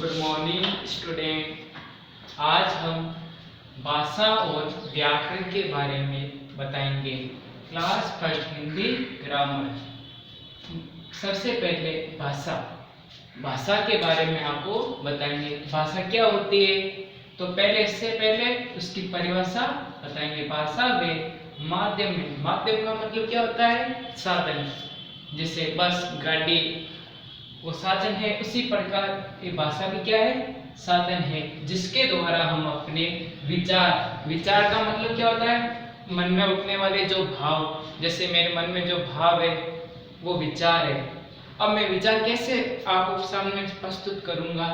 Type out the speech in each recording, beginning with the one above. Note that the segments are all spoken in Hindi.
Good morning student. आज हम भाषा और व्याकरण के बारे में बताएंगे। Class first Hindi grammar. सबसे पहले भाषा के बारे में आपको बताएंगे। भाषा क्या होती है, तो इससे पहले उसकी परिभाषा बताएंगे। भाषा वे माध्यम है। माध्यम का मतलब क्या होता है, साधन। जैसे बस, गाड़ी वो साधन है, उसी प्रकार ये भाषा भी क्या है, साधन है, जिसके द्वारा हम अपने विचार का मतलब क्या होता है, मन में उठने वाले जो भाव। जैसे मेरे मन में जो भाव है वो विचार है। अब मैं विचार कैसे आपको सामने प्रस्तुत करूंगा,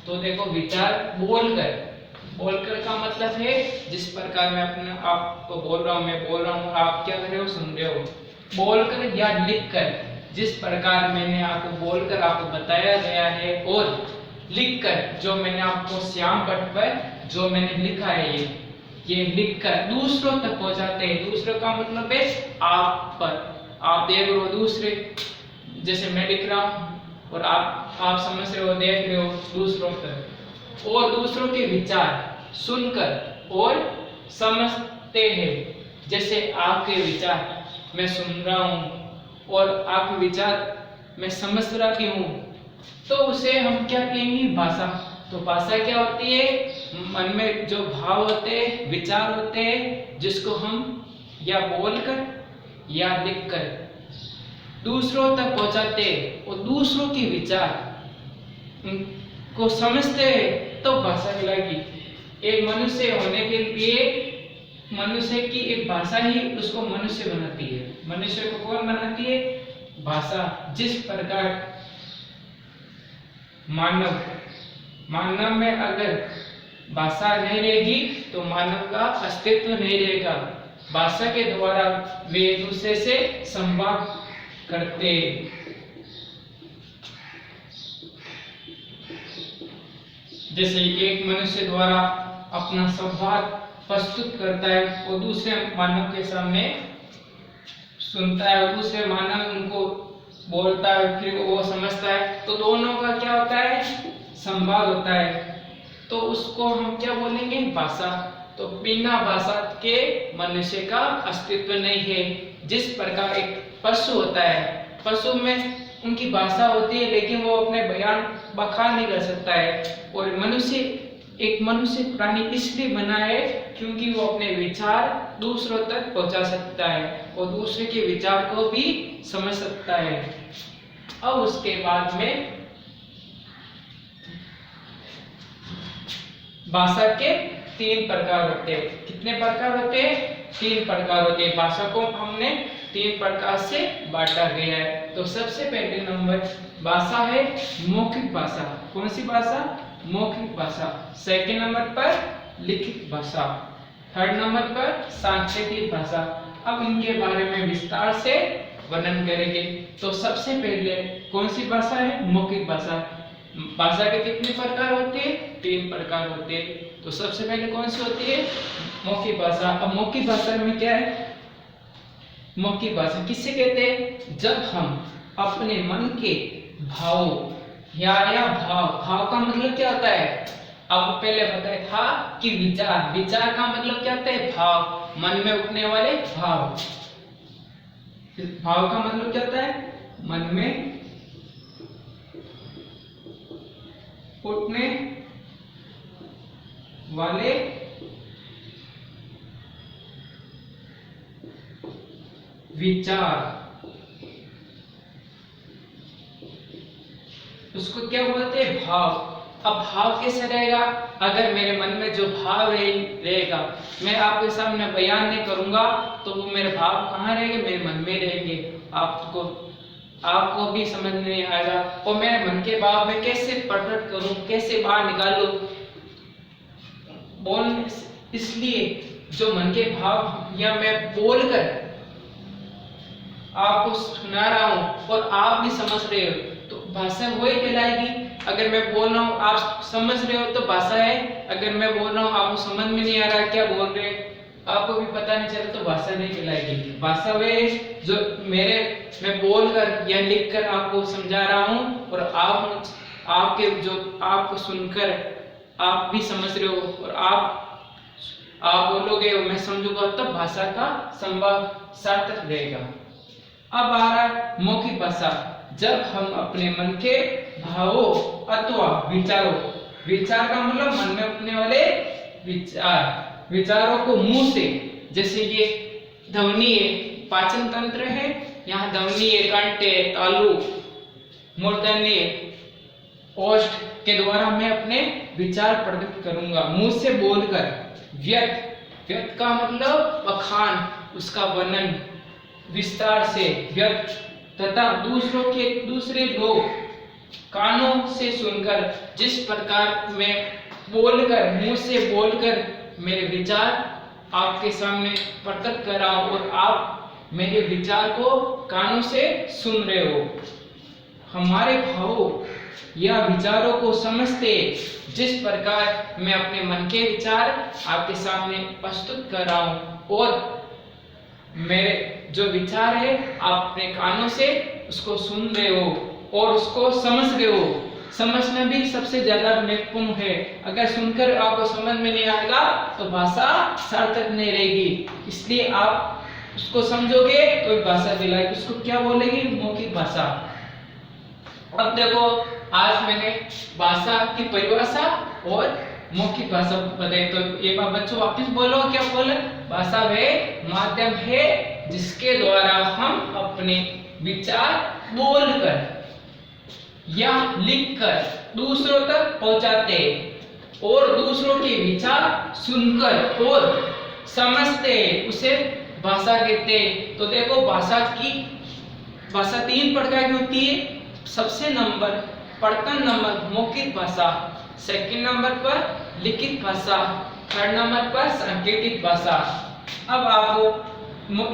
तो देखो, विचार बोलकर का मतलब है जिस प्रकार मैं अपने आपको बोल रहा हूँ, मैं बोल रहा हूँ, आप क्या कर रहे हो, सुन रहे हो। बोलकर या लिखकर, जिस प्रकार मैंने आपको बोलकर आपको बताया गया है, और लिखकर जो मैंने आपको श्याम पट पर जो मैंने लिखा है, ये लिखकर दूसरों तक पहुंचाते हैं। दूसरों का मतलब है आप पर, आप देख रहे हो दूसरे, जैसे मैं लिख रहा हूँ और आप समझ रहे हो, देख रहे हो दूसरों तक। और दूसरों के विचार सुनकर और समझते हैं। जैसे आपके विचार मैं सुन रहा हूँ और आपके विचार मैं समझ रहा भी हूँ, तो उसे हम क्या कहेंगे, भाषा। तो भाषा क्या होती है, मन में जो भाव होते हैं, विचार होते हैं, जिसको हम या बोलकर या लिखकर दूसरों तक पहुंचाते हैं और दूसरों के विचार को समझते हैं, तो भाषा कहलाएगी। एक मनुष्य होने के लिए मनुष्य की एक भाषा ही उसको मनुष्य बनाती है। मनुष्य को कौन बनाती है, भाषा। जिस प्रकार मानव में अगर भाषा नहीं रहेगी तो मानव का अस्तित्व नहीं रहेगा। भाषा के द्वारा वे एक दूसरे से संवाद करते हैं। जैसे एक मनुष्य द्वारा अपना संवाद प्रस्तुत करता है और दूसरे मानव के सामने सुनता है, और दूसरे मानव उनको बोलता है, फिर वो समझता है, तो दोनों का क्या होता है, संवाद होता है। तो उसको हम क्या बोलेंगे, भाषा। तो बिना भाषा के मनुष्य का अस्तित्व नहीं है। जिस प्रकार एक पशु होता है, पशु में उनकी भाषा होती है, लेकिन वो अपने बखान नहीं कर सकता है। और एक मनुष्य प्राणी इसलिए बना है क्योंकि वो अपने विचार दूसरों तक पहुंचा सकता है और दूसरे के विचार को भी समझ सकता है। अब उसके बाद में भाषा के 3 प्रकार होते हैं। कितने प्रकार होते हैं, 3 प्रकार होते हैं। भाषा को हमने 3 प्रकार से बांटा गया है। तो सबसे पहले नंबर भाषा है मौखिक भाषा। कौन सी भाषा, मौखिक भाषा। सेकंड नंबर पर लिखित भाषा। थर्ड नंबर पर सांकेतिक भाषा। अब इनके बारे में विस्तार से वर्णन करेंगे। तो सबसे पहले कौन सी भाषा है, मौखिक भाषा। भाषा के कितने प्रकार होते हैं, 3 प्रकार होते हैं। तो सबसे पहले कौन सी होती है, मौखिक भाषा। अब मौखिक भाषा में क्या है, मौखिक भाषा किसे कहते हैं, जब हम अपने मन के भाव या भाव का मतलब क्या होता है, आपको पहले बताया था कि विचार का मतलब क्या होता है, भाव, मन में उठने वाले भाव। भाव का मतलब क्या होता है, मन में उठने वाले विचार, उसको क्या बोलते हैं, भाव। अब भाव कैसे रहेगा, अगर मेरे मन में जो भाव रहेगा, मैं आपके सामने बयान नहीं करूंगा, तो वो मेरे भाव कहाँ रहेंगे, मेरे मन में रहेंगे। आपको भी समझ नहीं आएगा। और मेरे मन के भाव में कैसे प्रकट करूं, कैसे बाहर निकालूं, बोल। इसलिए जो मन के भाव या मैं बोलकर आपको सुना रहा हूं और आप भी समझ रहे हो, तो भाषा वही कहलाएगी। अगर मैं बोल रहा हूँ आप समझ रहे हो तो भाषा है। अगर मैं बोल रहा हूँ आपको समझ में नहीं आ रहा क्या बोल रहे, आपको भी पता नहीं चला, तो भाषा नहीं कहलाएगी। भाषा वे जो मैं बोलकर या लिखकर आपको समझा रहा हूँ और आप आपके जो आपको सुनकर आप भी समझ रहे हो और आप बोलोगे और मैं समझूंगा, तब भाषा का संवाद सार्थक रहेगा। अब आ रहा है मौखिक भाषा। जब हम अपने मन के भावों अथवा विचार का मतलब मन में उठने वाले विचारों को मुंह से, जैसे ये ध्वनि है, पाचन तंत्र है, यहाँ ध्वनि है, कंठ है, तालु, मूर्धन्य, ओष्ठ के द्वारा मैं अपने विचार प्रकट करूंगा, मुंह से बोलकर। व्यक्त का मतलब बखान, उसका वर्णन विस्तार से व्यक्त, तथा दूसरे लोग कानों से सुनकर, जिस प्रकार मैं बोलकर, मुंह से बोलकर मेरे विचार आपके सामने प्रकट कर रहा हूं और आप मेरे विचार को कानों से सुन रहे हो। हमारे भावों या विचारों को समझते, जिस प्रकार मैं अपने मन के विचार आपके सामने प्रस्तुत कर रहा हूं और मेरे जो विचार है आप अपने कानों से उसको सुन रहे हो और उसको समझ रहे हो। समझना भी सबसे ज्यादा महत्वपूर्ण है। अगर सुनकर आपको समझ में नहीं आएगा तो भाषा सार्थक नहीं रहेगी। इसलिए आप उसको समझोगे तो भाषा दिलाएगी। उसको क्या बोलेगी? मौखिक भाषा। अब देखो, आज मैंने भाषा की परिभाषा और मौखिक भाषा बताई, तो एक बार बच्चों वापस बोलो, क्या बोले? भाषा वह माध्यम है जिसके द्वारा हम अपने विचार बोलकर या लिखकर दूसरों तक पहुंचाते और दूसरों के विचार सुनकर और समझते, उसे भाषा कहते हैं। तो देखो, भाषा 3 प्रकार की होती है। सबसे प्रथम नंबर मौखिक भाषा, सेकंड नंबर पर लिखित भाषा, थर्ड नंबर पर सांकेतिक भाषा। अब आपको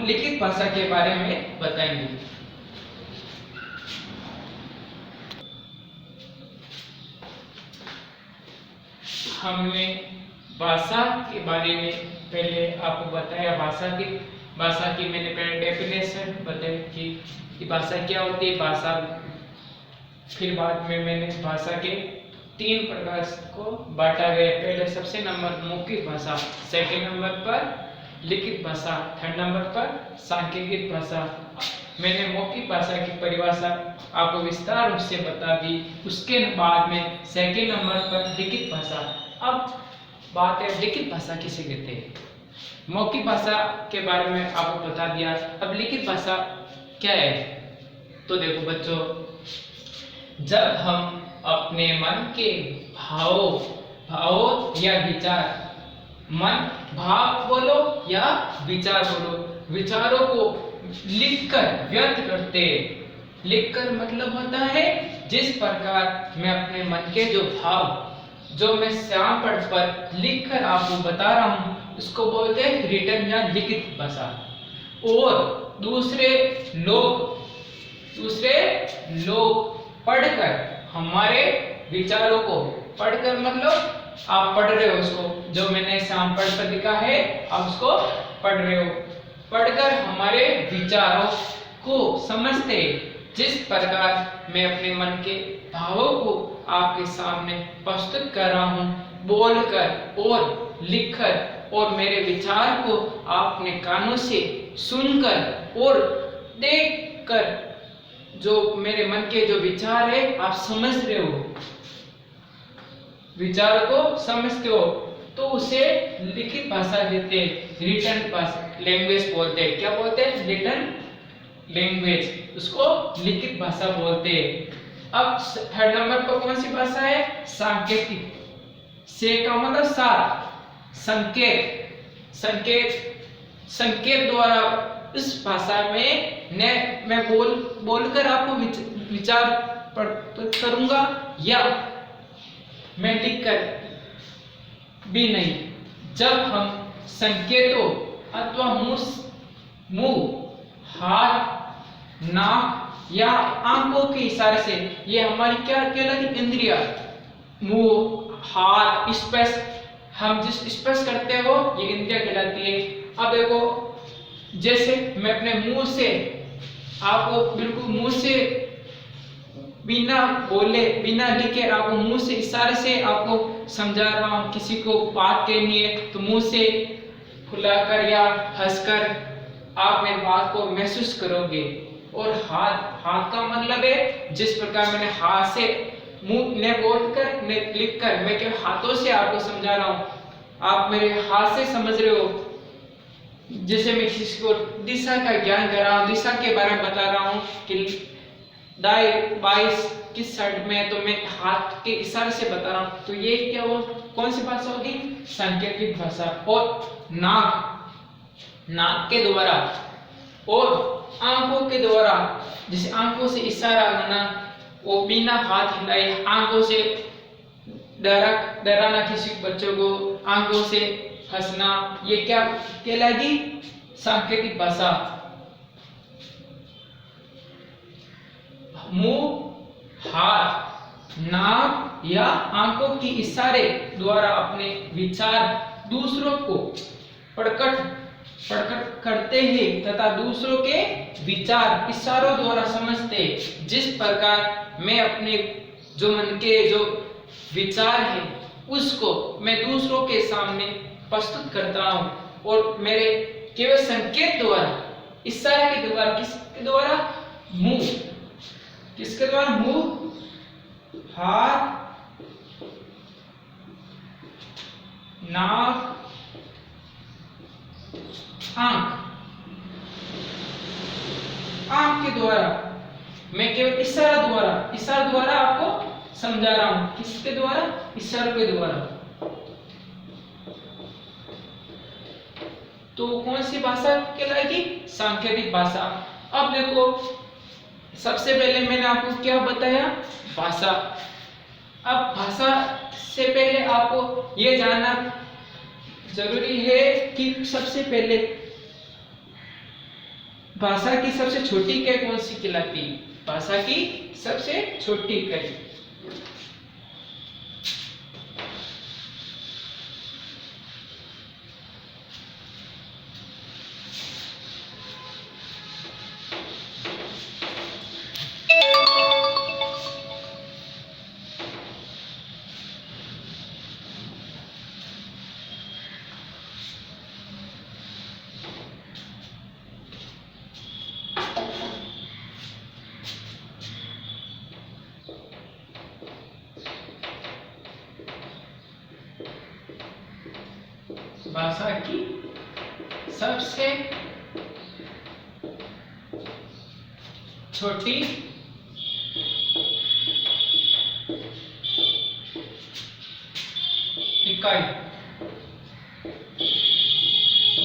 लिखित भाषा के बारे में बताएंगे। हमने भाषा के बारे में पहले आपको बताया। भाषा की मैंने पहले डेफिनेशन बताई कि भाषा क्या होती है। भाषा, फिर बाद में मैंने भाषा के 3 प्रकार को बांटा गया। पहले सबसे नंबर मौखिक भाषा, सेकंड नंबर पर लिखित भाषा, थर्ड नंबर पर सांकेतिक भाषा। मैंने मौखिक भाषा की परिभाषा आपको विस्तार रूप से बता दी। उसके बाद में सेकंड नंबर पर लिखित भाषा। अब बात है लिखित भाषा किसे कहते हैं। मौखिक भाषा के बारे में आपको बता दिया। अब लिखित भाषा क्या है? तो देखो बच्चों, जब हम अपने मन के भावों या विचार, भाव बोलो या विचार बोलो, विचारों को लिखकर व्यक्त करते। लिखकर मतलब होता है जिस प्रकार मैं अपने मन के जो भाव, जो मैं श्याम पट पर लिखकर आपको बता रहा हूं, उसको बोलते हैं रिटन या लिखित भाषा। और दूसरे लोग पढ़कर हमारे विचारों को, पढ़कर मतलब आप पढ़ रहे हो उसको, जो मैंने श्याम पट पर लिखा है आप उसको पढ़ रहे हो, पढ़कर हमारे विचारों को समझते। जिस प्रकार मैं अपने मन के भावों को आपके सामने प्रस्तुत कर रहा हूं, बोलकर और लिखकर, और मेरे विचार को आप अपने कानों से सुनकर और देखकर, जो मेरे मन के जो विचार है आप समझ रहे हो, विचार को समझते हो, तो उसे लिखित भाषा कहते हैं। रिटन लैंग्वेज बोलते हैं। क्या बोलते हैं? रिटन लैंग्वेज, उसको लिखित भाषा बोलते हैं। अब थर्ड नंबर पर कौन सी भाषा है? सांकेतिक। से का मतलब साथ, संकेत द्वारा इस भाषा में मैं बोलकर आपको विचार प्रकट करूंगा, या मैं लिखकर भी नहीं। जब हम संकेतों अथवा मुंह, हाथ, नाक या आंखों के इशारे से, ये हमारी क्या कहलाती? इंद्रिया, मुंह, हाथ, स्पर्श, हम जिस स्पर्श करते हो ये इंद्रिया कहलाती है। अब देखो, जैसे मैं अपने मुंह से आपको बिल्कुल मुंह से बिना बोले बिना लिखे आपको मुंह से इशारे से आपको समझा रहा हूँ। किसी को बात कहनी है तो मुंह से फुलाकर या हंसकर आप मेरी बात को महसूस करोगे। और हाथ का मतलब है जिस प्रकार मैंने हाथ से मुंह ने बोलकर ने लिखकर मैं केवल हाथों से आपको समझा रहा हूँ, आप मेरे हाथ से समझ रहे हो। जैसे मैं किसी को दिशा का ज्ञान कर रहा हूँ, दिशा के बारे में बता रहा हूँ कि दाएं बाएं किस साइड में है, तो मैं हाथ के इशारे से बता रहा हूँ। तो ये क्या हो, कौन सी भाषा होगी? सांकेतिक भाषा। और नाक के द्वारा और आंखों के द्वारा, जैसे आंखों से इशारा करना, वो बिना हाथ हिलाए आंखों से डराना किसी बच्चों को, आंखों से हंसना, ये क्या कहलाएगी? सांकेतिक भाषा। मुंह, हाथ, नाक या आंखों की इशारे द्वारा अपने विचार दूसरों को प्रकट करते हैं तथा दूसरों के विचार इशारों द्वारा समझते। जिस प्रकार मैं अपने जो मन के जो विचार है उसको मैं दूसरों के सामने प्रस्तुत करता हूँ, और मेरे केवल संकेत द्वारा, इशारे के द्वारा, किसके द्वारा? मुंह, किसके द्वारा? मुंह, हाथ, नाक, आंख के द्वारा मैं केवल इशारा द्वारा आपको समझा रहा हूं। किसके द्वारा? इशारों के द्वारा। तो कौन सी भाषा कहलाएगी? सांकेतिक भाषा। अब देखो, सबसे पहले मैंने आपको क्या बताया? भाषा। अब भाषा से पहले आपको यह जानना जरूरी है कि सबसे पहले भाषा की सबसे छोटी इकाई कौन सी कहलाती है? भाषा की सबसे छोटी इकाई भाषा की सबसे छोटी इकाई,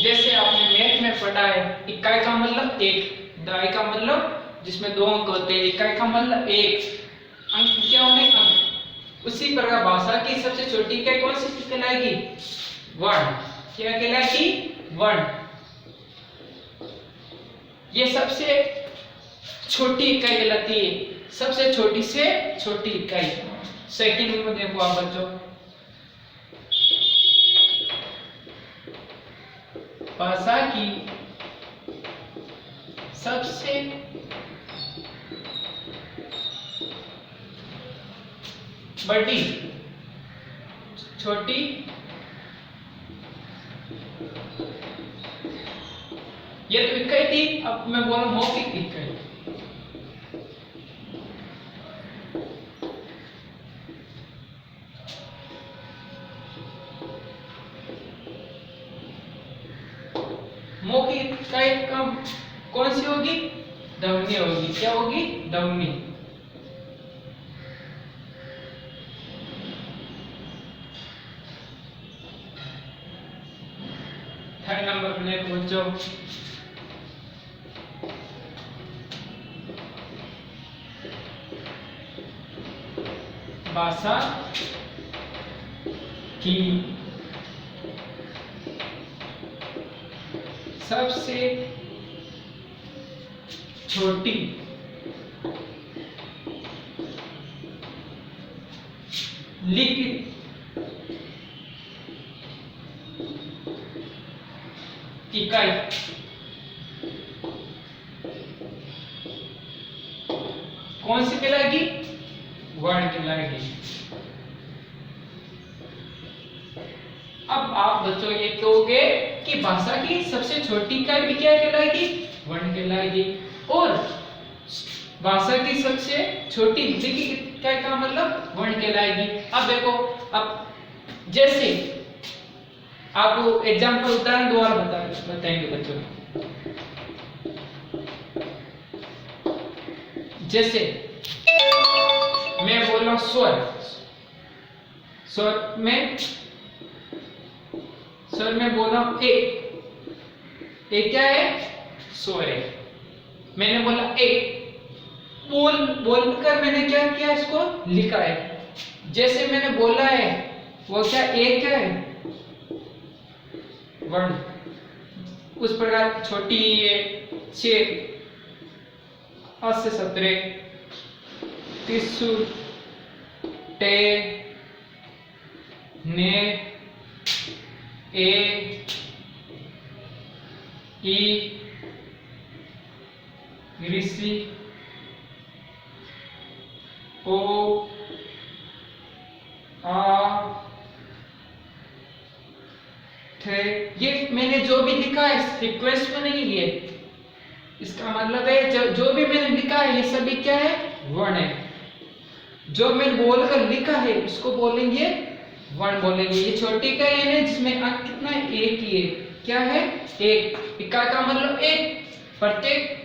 जैसे आपने मैथ में पढ़ा है, इकाई का मतलब एक, दाई का मतलब जिसमें दो अंक होते हैं, इकाई का मतलब एक, अंक क्या होने? अंक। उसी प्रकार भाषा की सबसे छोटी इकाई कौन सी कहलाएगी? वर्ण। क्या कहलाएगी? वर्ण। ये सबसे छोटी इकाई कहलाती है, सबसे छोटी से छोटी इकाई। सेकंड में देखो आप बच्चों, भाषा की सबसे बड़ी छोटी ये तो इकाई थी, अब मैं बोल रहा हूं मौखिक इकाई। मौखिक इकाई कौन सी होगी? ध्वनि होगी। क्या होगी? ध्वनि। थर्ड नंबर पे पहुंचो, भाषा की सबसे छोटी लिखित इकाई कौन सी कहलाएगी? वर्ण कहलाएगी। अब आप बच्चों ये कहोगे कि भाषा की सबसे छोटी इकाई भी क्या कहलाएगी? वर्ण कहलाएगी। और भाषा की सबसे छोटी लिखित इकाई का मतलब वर्ण कहलाएगी। अब देखो, अब जैसे आपको एग्जाम्पल उदाहरण द्वारा बताएंगे बच्चों। जैसे मैं बोल रहा हूं स्वर, स्वर में बोल रहा हूं एक क्या है? स्वर है। मैंने बोला एक, बोलकर मैंने क्या किया? इसको लिखा है। जैसे मैंने बोला है वो क्या एक है? वर्ण। उस प्रकार छोटी है 6 से 17 तिस्सु टे ने ए ई ऋषि ओ आ थे। ये मैंने जो भी लिखा है सीक्वेंस में नहीं है, इसका मतलब है जो भी मैंने लिखा है ये सभी क्या है? वर्ण है। जो मैंने बोलकर लिखा है उसको बोलेंगे वर्ण बोलेंगे। ये छोटी इकाई है जिसमें अंक कितना है? एक ही है। क्या है? एक। इकाई का मतलब एक। प्रत्येक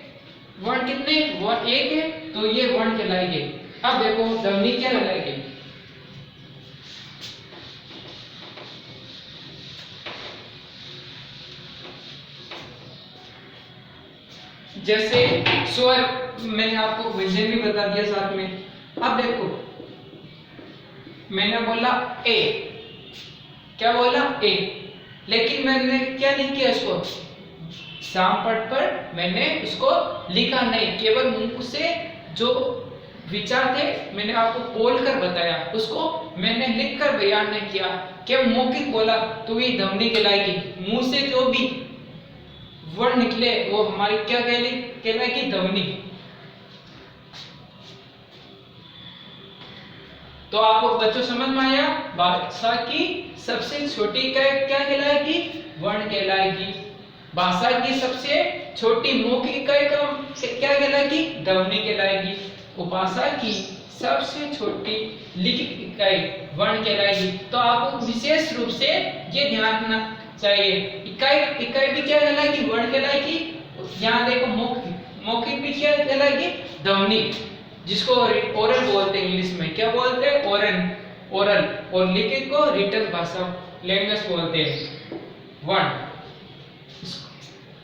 वर्ण कितने? वर्ण एक है, तो ये वर्ण कहलाएंगे। अब देखो ध्वनि क्या कहलाएगी? जैसे स्वर मैंने आपको व्यंजन भी बता दिया साथ में। अब देखो मैंने बोला ए, क्या बोला? ए, लेकिन मैंने क्या लिख किया? इसको सामपट पर मैंने उसको लिखा नहीं, केवल मुंह से जो विचार थे मैंने आपको बोलकर बताया, उसको मैंने लिखकर बयान नहीं किया, केवल मौखिक बोला, तो ये ध्वनि कहलाएगी। मुंह से जो भी वर्ण निकले वो हमारी क्या कहलाएगी? ध्वनि। तो आपको बच्चों समझ में आया? भाषा की सबसे छोटी इकाई क्या कहलाएगी? वर्ण कहलाएगी। भाषा की सबसे छोटी मौखिक इकाई क्या कहलाएगी? ध्वनि कहलाएगी। भाषा की सबसे छोटी लिखित इकाई वर्ण कहलाएगी। तो आपको विशेष रूप से ये ध्यान रखना चाहिए, इकाई भी क्या कहलाएगी? वर्ण कहलाएगी। यहाँ देखो मौखिक भी क्या कहलाएगी? ध्वनि, जिसको ओरल बोलते हैं। इंग्लिश में क्या बोलते हैं? ओरल। और लिखित को रिटन भाषा लैंग्वेज बोलते हैं, वर्ण।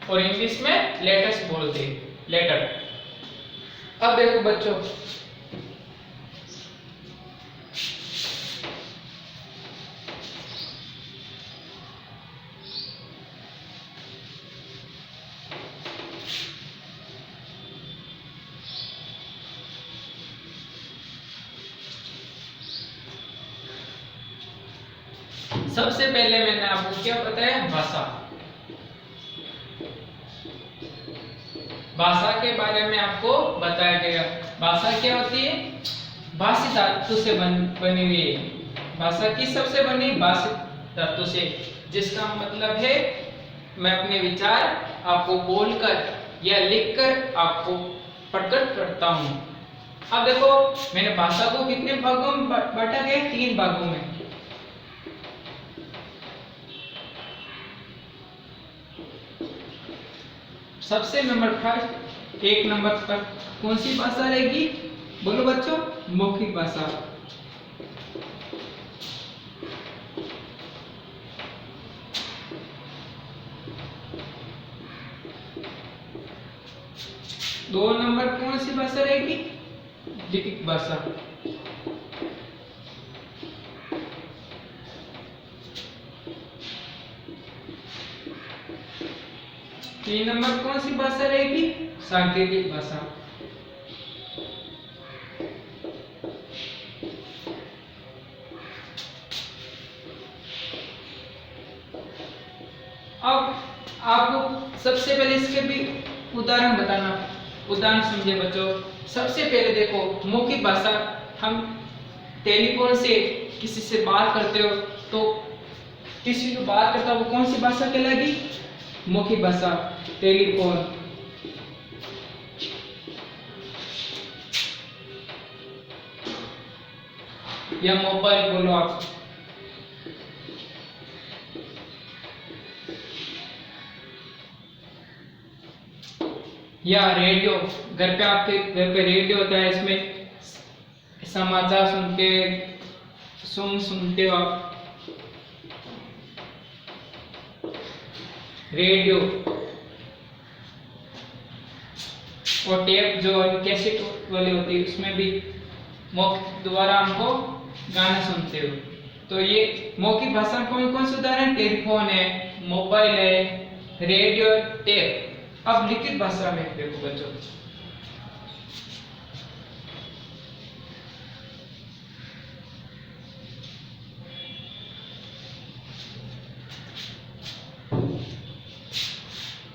और इंग्लिश में लेटर्स बोलते हैं, लेटर। अब देखो बच्चों, सबसे पहले मैंने आपको क्या बताया? भाषा के बारे में आपको बताया गया। भाषा क्या होती है? भाषी धातु से बनी हुई है। भाषा किस सबसे बनी? भाषी धातु से, जिसका मतलब है मैं अपने विचार आपको बोलकर या लिखकर आपको प्रकट करता हूं। अब देखो मैंने भाषा को कितने भागों में बांटा गया? 3 भागों में। सबसे नंबर फर्स्ट 1 नंबर पर कौन सी भाषा रहेगी? बोलो बच्चों, मौखिक भाषा। दो नंबर कौन सी भाषा रहेगी? लिखित भाषा। तीन नंबर कौन सी भाषा रहेगी? सांकेतिक भाषा। अब आपको सबसे पहले इसके भी उदाहरण समझे बच्चों। सबसे पहले देखो मौखिक भाषा हम टेलीफोन से किसी से बात करते हो तो किसी जो बात करता है वो कौन सी भाषा कहलाएगी? मौखिक भाषा। टेलीफोन। या मोबाइल बोलो आप। या रेडियो, घर पे आपके घर पे रेडियो होता है, इसमें समाचार सुनते हो आप। रेडियो। और टेप जो कैसेट वाली होती है उसमें भी मौखिक द्वारा हमको गाना सुनते हो। तो ये मौखिक भाषा में कौन कौन से उदाहरण? टेलीफोन है, मोबाइल है, रेडियो, टेप। अब लिखित भाषा में देखो बच्चों,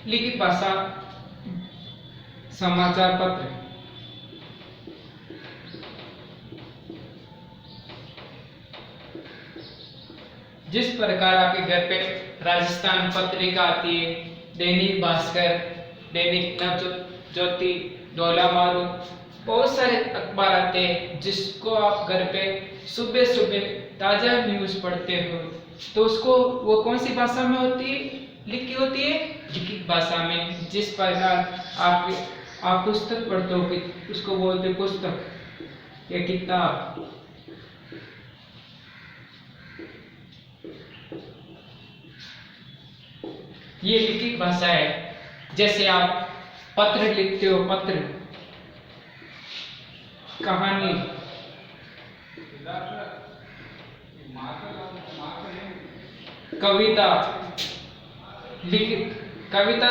लिखित भाषा समाचार पत्र, जिस प्रकार आपके घर पे राजस्थान पत्रिका आती है, दैनिक भास्कर, दैनिक नवज्योति, डोला मारू, बहुत सारे अखबार आते हैं जिसको आप घर पे सुबह सुबह ताजा न्यूज पढ़ते हो। तो उसको वो कौन सी भाषा में होती है? लिखी होती है लिखित भाषा में। जिस प्रकार आप पुस्तक पढ़ते हो उसको बोलते हैं पुस्तक या किताब। ये लिखित भाषा है। जैसे आप पत्र लिखते हो, पत्र, कहानी, कविता। लिखित कविता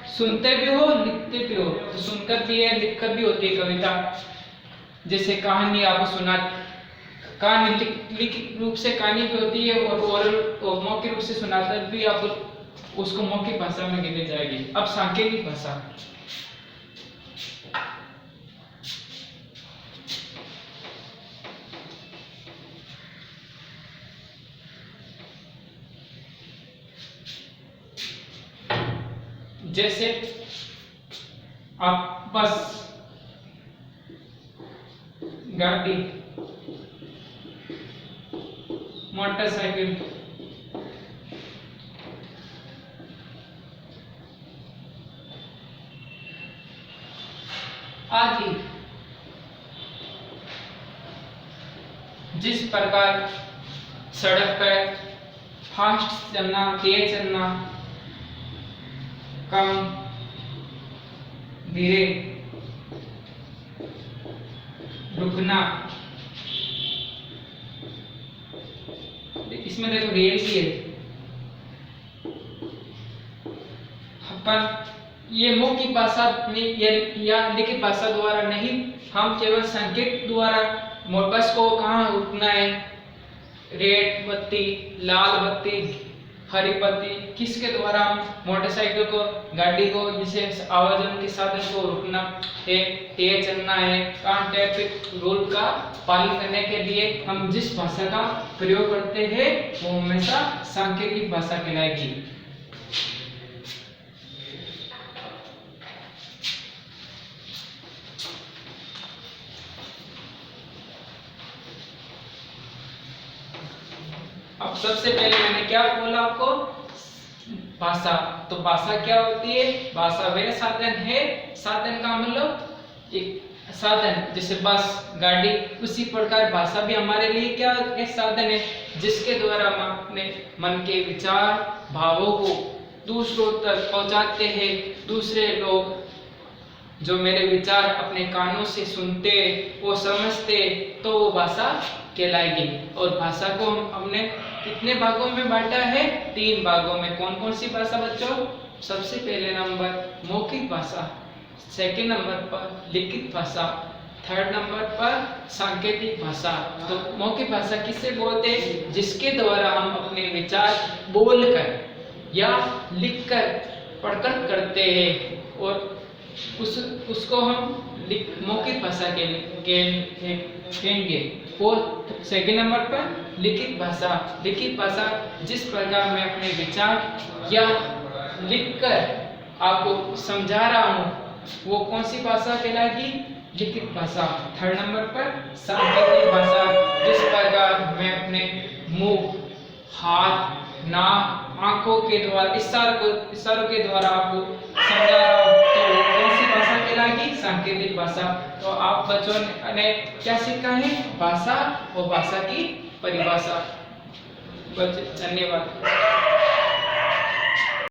सुनते भी हो लिखते भी हो, तो सुनकर भी है लिखकर भी होती है कविता। जैसे कहानी आपको सुना, कहानी लिखित रूप से कहानी भी होती है और ओरल मौखिक रूप से सुनाकर भी आप उसको मौखिक भाषा में गिनी जाएगी। अब सांकेतिक भाषा, जैसे आप बस, गाड़ी, मोटरसाइकिल, आदि। जिस प्रकार सड़क पर फास्ट चलना, तेज चलना, कम, धीरे, रुकना। इसमें देखो रेल की है। अपन ये मौखिक भाषा या लिखित भाषा द्वारा नहीं, हम केवल संकेत द्वारा बस को कहाँ रुकना है, रेड बत्ती, लाल बत्ती, हरी बत्ती, किसके द्वारा हम मोटरसाइकिल को, गाड़ी को, जिसे आवाजाही के साधन को रुकना है, तेज चलना है, कहाँ ट्रैफिक रूल का पालन करने के लिए हम जिस भाषा का प्रयोग करते हैं वो हमेशा सांकेतिक भाषा कहलाएगी। अब सबसे पहले मैंने क्या बोला आपको? भाषा। तो भाषा क्या होती है? भाषा वह साधन है, साधन का मतलब एक साधन, जैसे बस, गाड़ी, उसी प्रकार भाषा भी हमारे लिए क्या एक साधन है जिसके द्वारा हम अपने मन के विचार, भावों को दूसरों तक पहुंचाते हैं। दूसरे लोग जो मेरे विचार अपने कानों से सुनते, वो समझते, तो वो भाषा कहलाएगी। और भाषा को हमने कितने भागों में बांटा है? 3 भागों में। कौन कौन सी भाषा बच्चों? सबसे पहले नंबर मौखिक भाषा, सेकंड नंबर पर लिखित भाषा, थर्ड नंबर पर सांकेतिक भाषा। तो मौखिक भाषा किसे बोलते हैं? जिसके द्वारा हम अपने विचार बोलकर या लिखकर, पढ़कर करते हैं, और उसको हम मौखिक भाषा कहेंगे। और सेकंड नंबर पर लिखित भाषा। लिखित भाषा जिस प्रकार मैं अपने विचार या लिखकर आपको समझा रहा हूँ वो कौन सी भाषा कहलाएगी? लिखित भाषा। थर्ड नंबर पर सांकेतिक भाषा, जिस प्रकार मैं अपने मुंह, हाथ, नाक, आंखों के द्वारा इशारों के द्वारा आपको समझा रहा हूँ तो वो कौन सी भाषा कहलाएगी? सांकेतिक भाषा। तो आप बच्चों ने क्या सीखा है? भाषा और भाषा की परिभाषा। धन्यवाद।